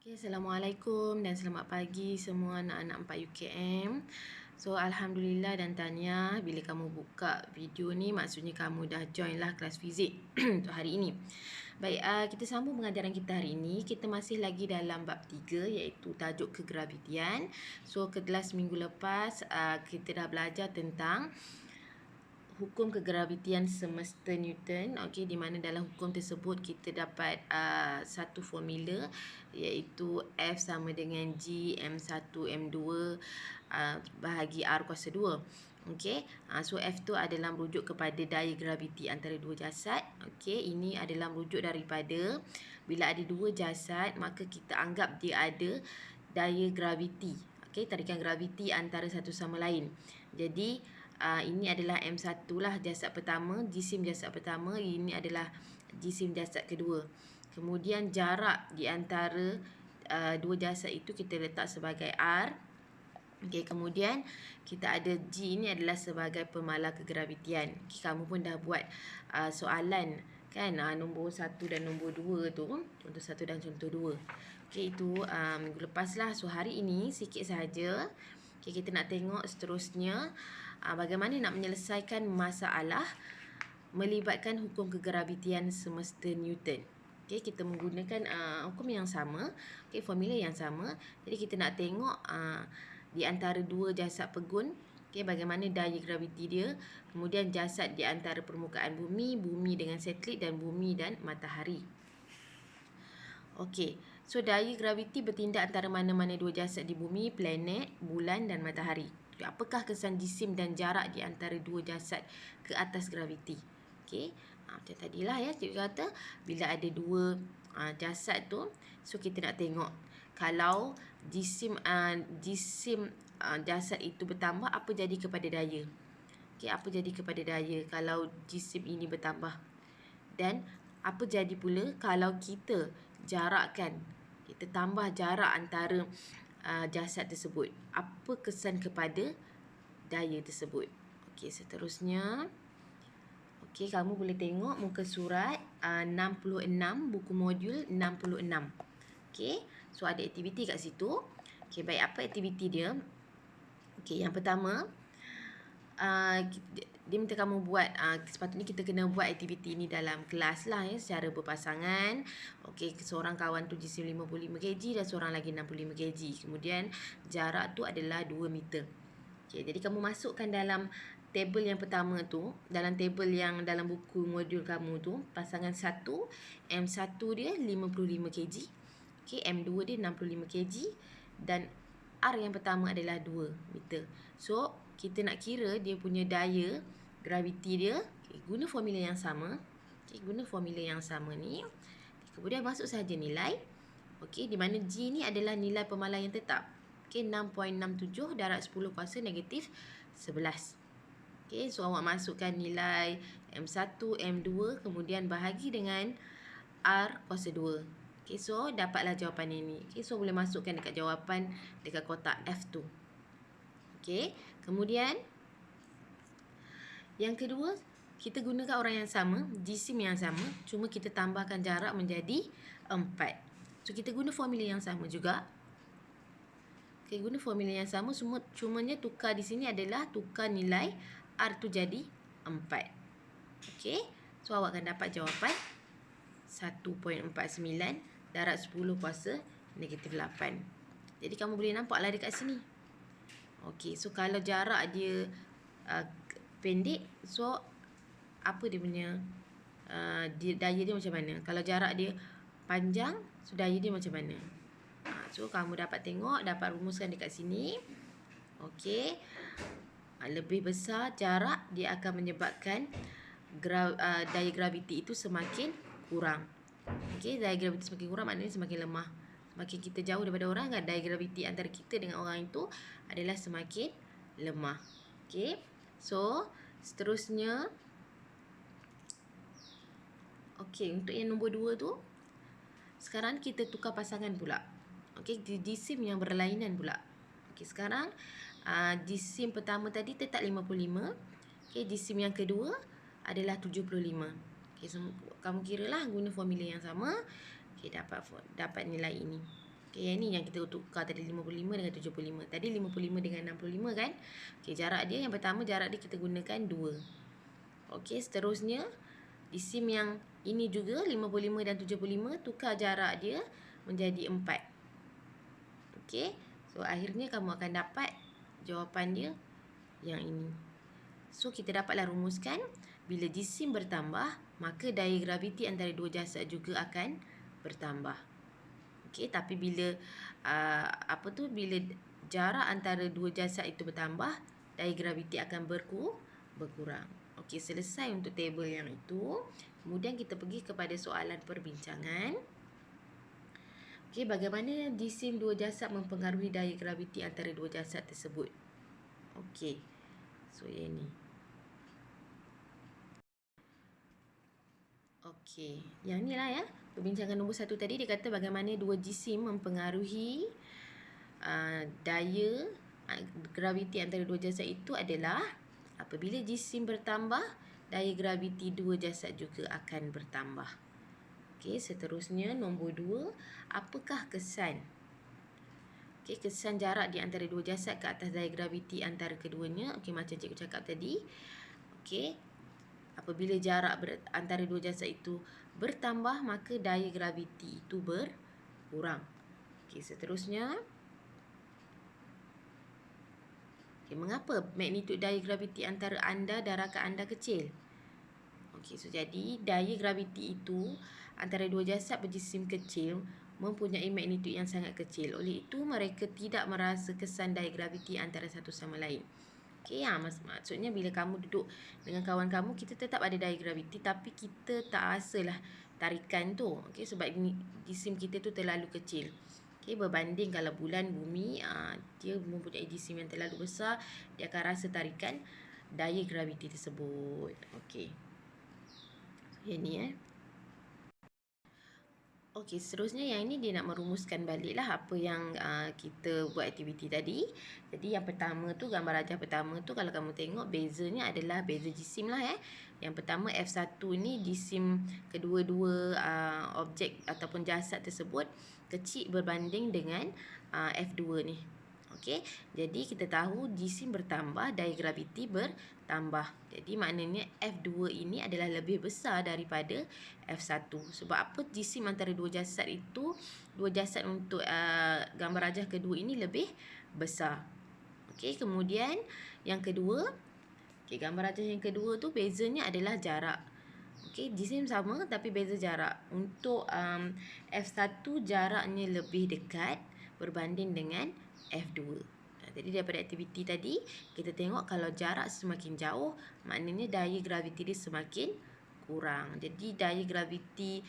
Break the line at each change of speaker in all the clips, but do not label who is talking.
Okay, Assalamualaikum dan selamat pagi semua anak-anak 4 UKM. So, Alhamdulillah dan tahniah bila kamu buka video ni, maksudnya kamu dah join lah kelas fizik untuk hari ini. Baik, kita sambung pengajaran kita hari ini. Kita masih lagi dalam bab 3 iaitu tajuk kegravitian. So, kelas minggu lepas kita dah belajar tentang hukum kegravitian semesta Newton, okey, di mana dalam hukum tersebut kita dapat satu formula iaitu F sama dengan G M1 M2 bahagi R kuasa 2. Okey, so F tu adalah merujuk kepada daya graviti antara dua jasad. Okey, ini adalah merujuk daripada bila ada dua jasad maka kita anggap dia ada daya graviti. Okey, tarikan graviti antara satu sama lain. Jadi ini adalah M1 lah jasad pertama, jisim jasad pertama. Ini adalah jisim jasad kedua. Kemudian jarak di antara dua jasad itu kita letak sebagai R. Okay, kemudian kita ada G, ini adalah sebagai pemalar kegravitian. Okay, kamu pun dah buat soalan kan, nombor 1 dan nombor 2 tu, contoh 1 dan contoh 2. Okay, itu minggu lepas lah. So hari ini sikit sahaja. Okay, kita nak tengok seterusnya bagaimana nak menyelesaikan masalah melibatkan hukum kegravitian semesta Newton. Okay, kita menggunakan hukum yang sama, okay, formula yang sama. Jadi kita nak tengok di antara dua jasad pegun, okay, bagaimana daya graviti dia. Kemudian jasad di antara permukaan bumi, bumi dengan satelit, dan bumi dan matahari. Okey, so daya graviti bertindak antara mana-mana dua jasad di bumi, planet, bulan dan matahari. Apakah kesan jisim dan jarak di antara dua jasad ke atas graviti? Okey, macam tadilah ya, cikgu kata bila ada dua jasad tu, so kita nak tengok kalau jisim jasad itu bertambah, apa jadi kepada daya? Okey, apa jadi kepada daya kalau jisim ini bertambah? Dan apa jadi pula kalau kita jarakkan, kita tambah jarak antara jasad tersebut? Apa kesan kepada daya tersebut? Okey, seterusnya. Okey, kamu boleh tengok muka surat 66, buku modul 66. Okey, so ada aktiviti kat situ. Okey, baik, apa aktiviti dia? Okey, yang pertama, dia minta kamu buat, sepatutnya kita kena buat aktiviti ini dalam kelas lah ya, secara berpasangan. Okey, seorang kawan tu jisim 55 kg dan seorang lagi 65 kg. Kemudian jarak tu adalah 2 meter. Okey, jadi kamu masukkan dalam table yang pertama tu, dalam table yang dalam buku modul kamu tu, pasangan 1, M1 dia 55 kg. Okey, M2 dia 65 kg dan R yang pertama adalah 2 meter. So, kita nak kira dia punya daya graviti dia, okay, guna formula yang sama. Okay, guna formula yang sama ni. Kemudian masuk saja nilai. Okay, di mana G ni adalah nilai pemalar yang tetap. Okay, 6.67 darab 10 kuasa negatif 11. Okay, so awak masukkan nilai M1, M2, kemudian bahagi dengan R kuasa 2. Okay, so dapatlah jawapan ini. Okay, so boleh masukkan dekat jawapan dekat kotak F tu. Okay, kemudian yang kedua, kita gunakan orang yang sama, jisim yang sama, cuma kita tambahkan jarak menjadi 4. So kita guna formula yang sama juga. Okay, guna formula yang sama, cumanya tukar di sini adalah tukar nilai R tu jadi 4. Okay, so awak akan dapat jawapan 1.49 darab 10 kuasa negatif 8. Jadi kamu boleh nampaklah dekat sini. Okey, so kalau jarak dia pendek, so apa dia punya daya dia macam mana? Kalau jarak dia panjang, so daya dia macam mana? So kamu dapat tengok, dapat rumuskan dekat sini. Okey, lebih besar jarak, dia akan menyebabkan daya graviti itu semakin kurang. Okey, daya graviti semakin kurang maknanya semakin lemah. Semakin kita jauh daripada orang, daya graviti antara kita dengan orang itu adalah semakin lemah. Okey, so seterusnya. Okey, untuk yang nombor 2 tu, sekarang kita tukar pasangan pula. Okey, jisim yang berlainan pula. Okey, sekarang jisim pertama tadi tetap 55. Okey, jisim yang kedua adalah 75. Okey, so kamu kiralah guna formula yang sama. Okey, dapat nilai ini. Okey, yang ni yang kita tukar tadi 55 dengan 75. Tadi 55 dengan 65 kan? Okey, jarak dia yang pertama jarak dia kita gunakan 2. Okey, seterusnya di sim yang ini juga 55 dan 75 tukar jarak dia menjadi 4. Okey. So akhirnya kamu akan dapat jawapan dia yang ini. So kita dapatlah rumuskan bila jisim bertambah maka daya graviti antara dua jasad juga akan bertambah. Okey, tapi bila bila jarak antara dua jasad itu bertambah, daya graviti akan berkurang. Okey, selesai untuk tabel yang itu. Kemudian kita pergi kepada soalan perbincangan. Okey, bagaimana jisim dua jasad mempengaruhi daya graviti antara dua jasad tersebut? Okey. So yang ni. Okey, yang ni lah ya. Perbincangan nombor 1 tadi dia kata bagaimana dua jisim mempengaruhi daya graviti antara dua jasad itu adalah apabila jisim bertambah, daya graviti dua jasad juga akan bertambah. Okey, seterusnya nombor 2, apakah kesan? Okey, kesan jarak di antara dua jasad ke atas daya graviti antara keduanya. Okey, macam cikgu cakap tadi. Okey, apabila jarak antara dua jasad itu bertambah, maka daya graviti itu berkurang. Okey, seterusnya. Okey, mengapa magnitud daya graviti antara anda dan rakan anda kecil? Okey, so jadi daya graviti itu antara dua jasad berjisim kecil mempunyai magnitud yang sangat kecil. Oleh itu, mereka tidak merasa kesan daya graviti antara satu sama lain. Okey, maksudnya bila kamu duduk dengan kawan kamu, kita tetap ada daya graviti tapi kita tak rasalah tarikan tu. Okey, sebab jisim kita tu terlalu kecil. Okey, berbanding kalau bulan, bumi, dia mempunyai jisim yang terlalu besar, dia akan rasa tarikan daya graviti tersebut. Okey. Yang ni Okey, seterusnya yang ini dia nak merumuskan baliklah apa yang kita buat aktiviti tadi. Jadi yang pertama tu, gambar rajah pertama tu kalau kamu tengok bezanya adalah beza jisim lah . Yang pertama F1 ni jisim kedua-dua objek ataupun jasad tersebut kecil berbanding dengan F2 ni. Okey, jadi kita tahu jisim bertambah, daya graviti bertambah. Jadi maknanya F2 ini adalah lebih besar daripada F1. Sebab apa? Jisim antara dua jasad itu, dua jasad untuk gambar rajah kedua ini lebih besar. Okey, kemudian yang kedua, okey, gambar rajah yang kedua tu bezanya adalah jarak. Okey, jisim sama tapi beza jarak. Untuk F1 jaraknya lebih dekat berbanding dengan F2. Jadi daripada aktiviti tadi, kita tengok kalau jarak semakin jauh, maknanya daya graviti dia semakin kurang. Jadi daya graviti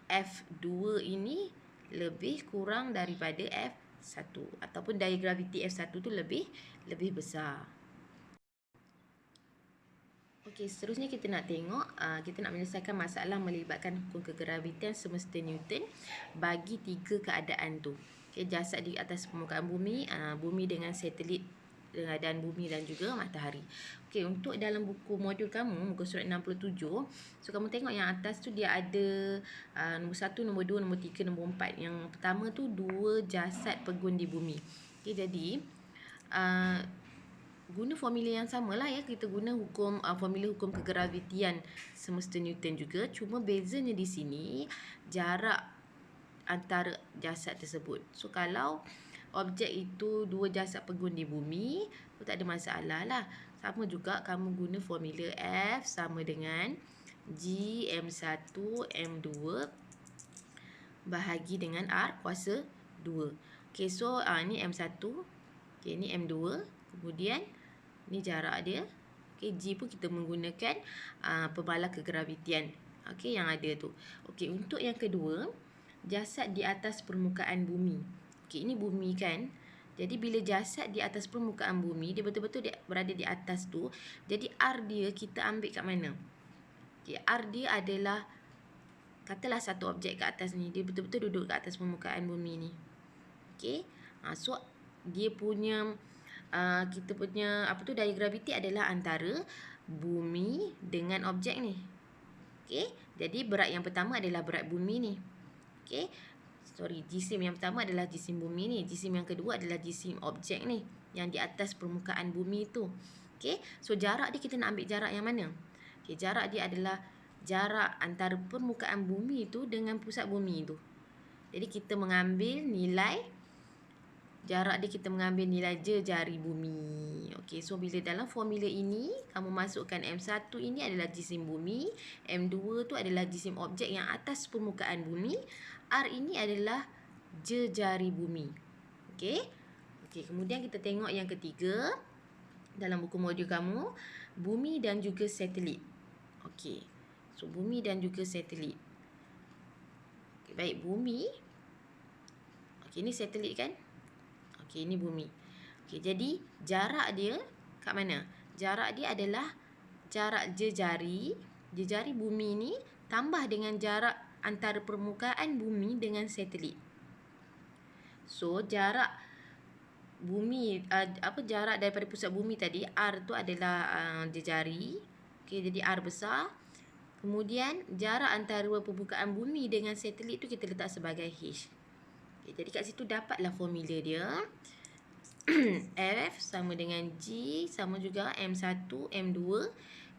F2 ini lebih kurang daripada F1 ataupun daya graviti F1 tu lebih besar. Okey, seterusnya kita nak tengok, kita nak menyelesaikan masalah melibatkan hukum kegravitian semesta Newton bagi 3 keadaan tu. Okey, jasad di atas permukaan bumi, bumi dengan satelit dan bumi dan juga matahari. Okey, untuk dalam buku modul kamu, muka surat 67, so kamu tengok yang atas tu dia ada nombor 1, nombor 2, nombor 3, nombor 4. Yang pertama tu 2 jasad pegun di bumi. Okey, jadi guna formula yang sama lah ya. Kita guna formula hukum kegravitian semesta Newton juga. Cuma bezanya di sini jarak antara jasad tersebut. So kalau objek itu 2 jasad pegun di bumi, so tak ada masalah lah. Sama juga kamu guna formula F sama dengan G M1 M2 bahagi dengan R kuasa 2. Okay, so ni M1, okay, ni M2. Kemudian ni jarak dia. Okey, G pun kita menggunakan pembalas kegravitian. Okey, yang ada tu. Okey, untuk yang kedua, jasad di atas permukaan bumi. Okey, ini bumi kan. Jadi bila jasad di atas permukaan bumi, dia betul-betul berada di atas tu. Jadi R dia kita ambil kat mana? Okey, R dia adalah, katalah satu objek kat atas ni, dia betul-betul duduk kat atas permukaan bumi ni. Okey. So dia punya kita punya daya graviti adalah antara bumi dengan objek ni. Okey, jadi berat yang pertama adalah berat bumi ni. Okey, jisim yang pertama adalah jisim bumi ni. Jisim yang kedua adalah jisim objek ni, yang di atas permukaan bumi tu. Okey, so jarak dia, kita nak ambil jarak yang mana? Okey, jarak dia adalah jarak antara permukaan bumi tu dengan pusat bumi tu. Jadi kita mengambil nilai jarak dia, kita mengambil nilai jari bumi. Okey, so bila dalam formula ini kamu masukkan M1 ini adalah jisim bumi, M2 tu adalah jisim objek yang atas permukaan bumi, R ini adalah jari bumi. Okey. Okey, kemudian kita tengok yang ketiga dalam buku modul kamu, bumi dan juga satelit. Okey. So bumi dan juga satelit. Okey, baik, bumi. Okey, ini satelit kan? Okey, ini bumi. Okey, jadi jarak dia kat mana? Jarak dia adalah jarak jari bumi ni tambah dengan jarak antara permukaan bumi dengan satelit. So jarak bumi, jarak daripada pusat bumi tadi, R tu adalah jari. Okey, jadi R besar. Kemudian jarak antara permukaan bumi dengan satelit tu kita letak sebagai H. Okay, jadi kat situ dapatlah formula dia. F sama dengan G sama juga M1, M2.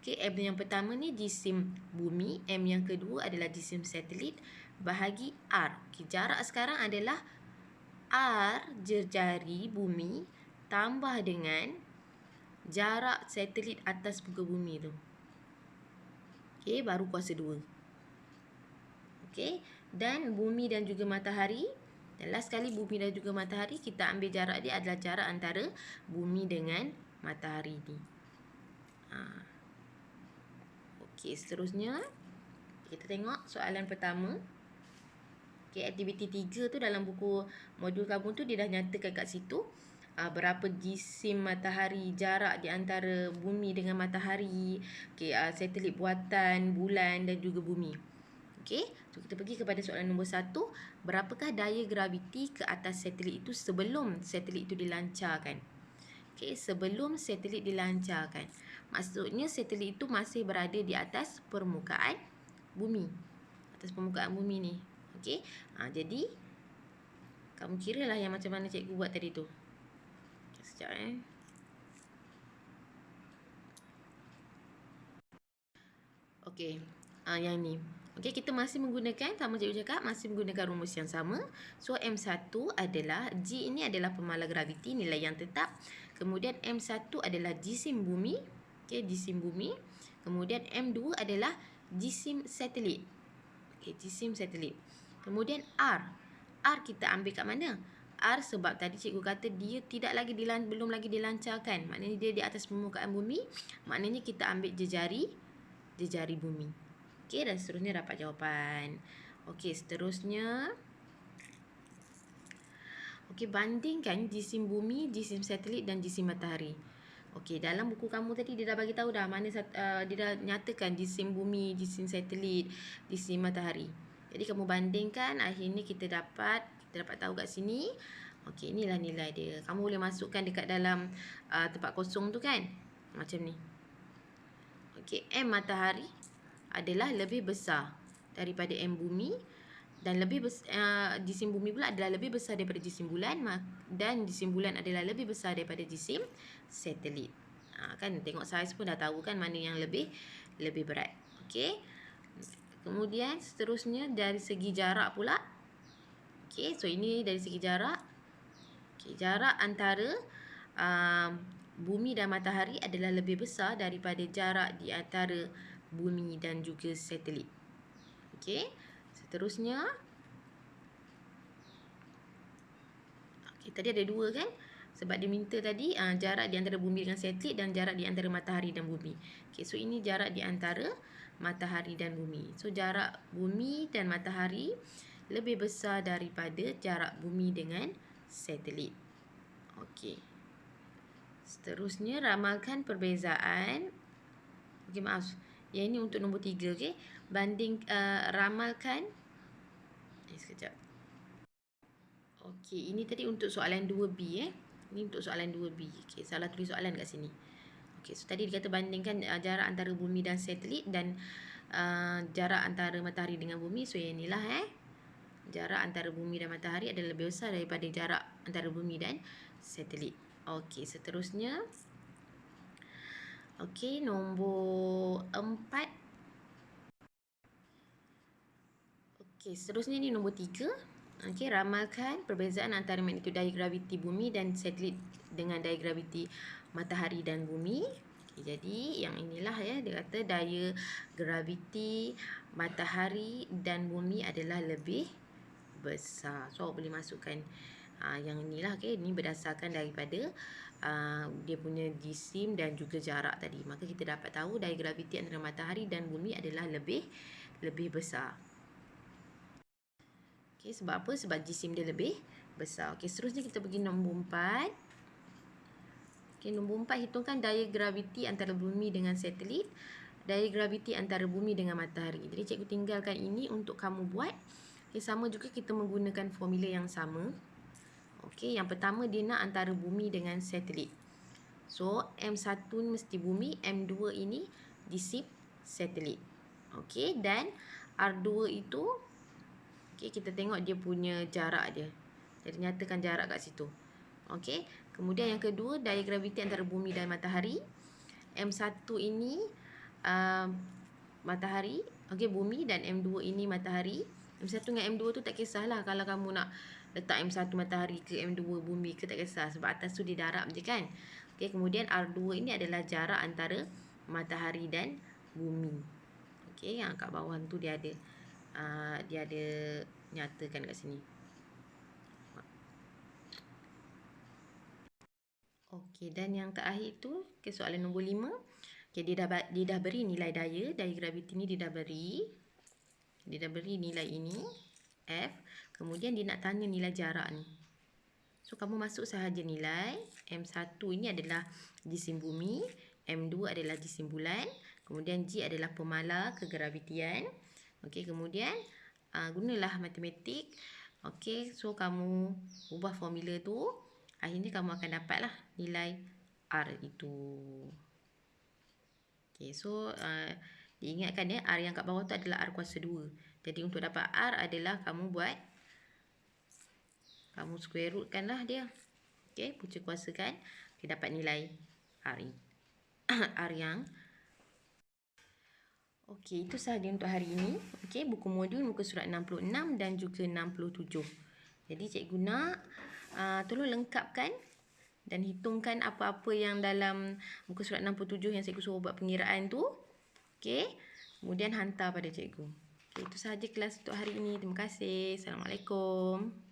Okay, M yang pertama ni jisim bumi, M yang kedua adalah jisim satelit, bahagi R. Okay, jarak sekarang adalah R jari bumi tambah dengan jarak satelit atas muka bumi tu. Okay, baru kuasa 2. Okay, dan bumi dan juga matahari. Dan last sekali, bumi dan juga matahari, kita ambil jarak dia adalah jarak antara bumi dengan matahari ni. Okey, seterusnya kita tengok soalan pertama. Okey, aktiviti 3 tu dalam buku modul kamu tu dia dah nyatakan kat situ berapa jisim matahari, jarak di antara bumi dengan matahari, okey, satelit buatan, bulan dan juga bumi. Okey, so kita pergi kepada soalan nombor 1. Berapakah daya graviti ke atas satelit itu sebelum satelit itu dilancarkan? Okey, sebelum satelit dilancarkan. Maksudnya satelit itu masih berada di atas permukaan bumi. Atas permukaan bumi ni. Okey. Jadi kamu kiralah yang macam mana cikgu buat tadi tu. Sekejap Okey. Yang ni. Okey, kita masih menggunakan, sama cikgu cakap, masih menggunakan rumus yang sama. So M1 adalah, G ini adalah pemalar graviti, nilai yang tetap. Kemudian M1 adalah jisim bumi. Okey, jisim bumi. Kemudian M2 adalah jisim satelit. Okey, jisim satelit. Kemudian R. R kita ambil kat mana? R sebab tadi cikgu kata dia belum lagi dilancarkan. Maknanya dia di atas permukaan bumi. Maknanya kita ambil jejari bumi. Okey, dan seterusnya dapat jawapan. Okey, seterusnya. Okey, bandingkan jisim bumi, jisim satelit dan jisim matahari. Okey, dalam buku kamu tadi dia dah bagi tahu dah mana dia dah nyatakan jisim bumi, jisim satelit, jisim matahari. Jadi kamu bandingkan, akhirnya kita dapat tahu kat sini. Okey, inilah nilai dia. Kamu boleh masukkan dekat dalam tempat kosong tu kan? Macam ni. Okey, M matahari adalah lebih besar daripada M bumi, dan jisim bumi pula adalah lebih besar daripada jisim bulan, dan jisim bulan adalah lebih besar daripada jisim satelit. Kan tengok saiz pun dah tahu kan mana yang lebih berat. Okey. Kemudian seterusnya dari segi jarak pula. Okey, so ini dari segi jarak. Okey, jarak antara bumi dan matahari adalah lebih besar daripada jarak di antara bumi dan juga satelit. Okey. Seterusnya, okay, tadi ada 2 kan? Sebab dia minta tadi jarak di antara bumi dengan satelit dan jarak di antara matahari dan bumi. Okay, so ini jarak di antara matahari dan bumi. So jarak bumi dan matahari lebih besar daripada jarak bumi dengan satelit. Okey. Seterusnya, ramalkan perbezaan. Okey, maaf. Yang ini untuk nombor 3, okey. Ramalkan. Sekejap. Okey, ini tadi untuk soalan 2B Ini untuk soalan 2B. Okey, salah tulis soalan kat sini. Okey, so tadi dia kata bandingkan jarak antara bumi dan satelit dan jarak antara matahari dengan bumi. So yang inilah jarak antara bumi dan matahari adalah lebih besar daripada jarak antara bumi dan satelit. Okey, seterusnya. Okey, nombor 4. Okey, seterusnya ni nombor 3. Okey, ramalkan perbezaan antara magnitudo daya graviti bumi dan satelit dengan daya graviti matahari dan bumi. Okay, jadi yang inilah ya, dia kata daya graviti matahari dan bumi adalah lebih besar. So awak boleh masukkan yang inilah. Okay, ini berdasarkan daripada dia punya jisim dan juga jarak tadi. Maka kita dapat tahu daya graviti antara matahari dan bumi adalah lebih besar. Okay, sebab apa? Sebab jisim dia lebih besar. Okay, seterusnya kita pergi nombor 4. Okay, nombor 4, hitungkan daya graviti antara bumi dengan satelit, daya graviti antara bumi dengan matahari. Jadi cikgu tinggalkan ini untuk kamu buat. Okay, sama juga kita menggunakan formula yang sama. Okay, yang pertama dia nak antara bumi dengan satelit. So, M1 mesti bumi, M2 ini jisim satelit. Okay, dan R2 itu, okay, kita tengok dia punya jarak dia. Jadi nyatakan jarak kat situ. Okey, kemudian yang kedua, daya graviti antara bumi dan matahari. M1 ini matahari, okey, bumi, dan M2 ini matahari. M1 dengan M2 tu tak kisahlah kalau kamu nak letak M1 matahari ke M2 bumi ke, tak kisah sebab atas tu dia darab je kan. Okey, kemudian R2 ini adalah jarak antara matahari dan bumi. Okey, yang kat bawah tu dia ada nyatakan kat sini. Okey, dan yang terakhir tu, okay, soalan nombor 5. Okay, dia dah beri nilai daya graviti ni dia dah beri. Dia dah beri nilai ini F. Kemudian dia nak tanya nilai jarak ni. So kamu masuk sahaja nilai. M1 ini adalah jisim bumi, M2 adalah jisim bulan, kemudian G adalah pemala kegravitian. Okey, kemudian gunalah matematik. Okey, so kamu ubah formula tu. Akhirnya kamu akan dapatlah nilai R itu. Okay, so diingatkan ya, R yang kat bawah tu adalah R kuasa 2. Jadi untuk dapat R adalah kamu square root kan lah dia. Okay, punca kuasakan. Okay, dapat nilai R ini. R yang. Okey, itu sahaja untuk hari ini. Okey, buku modul muka surat 66 dan juga 67. Jadi cikgu nak tolong lengkapkan dan hitungkan apa-apa yang dalam muka surat 67 yang cikgu suruh buat pengiraan tu. Okey, kemudian hantar pada cikgu. Okey, itu sahaja kelas untuk hari ini. Terima kasih. Assalamualaikum.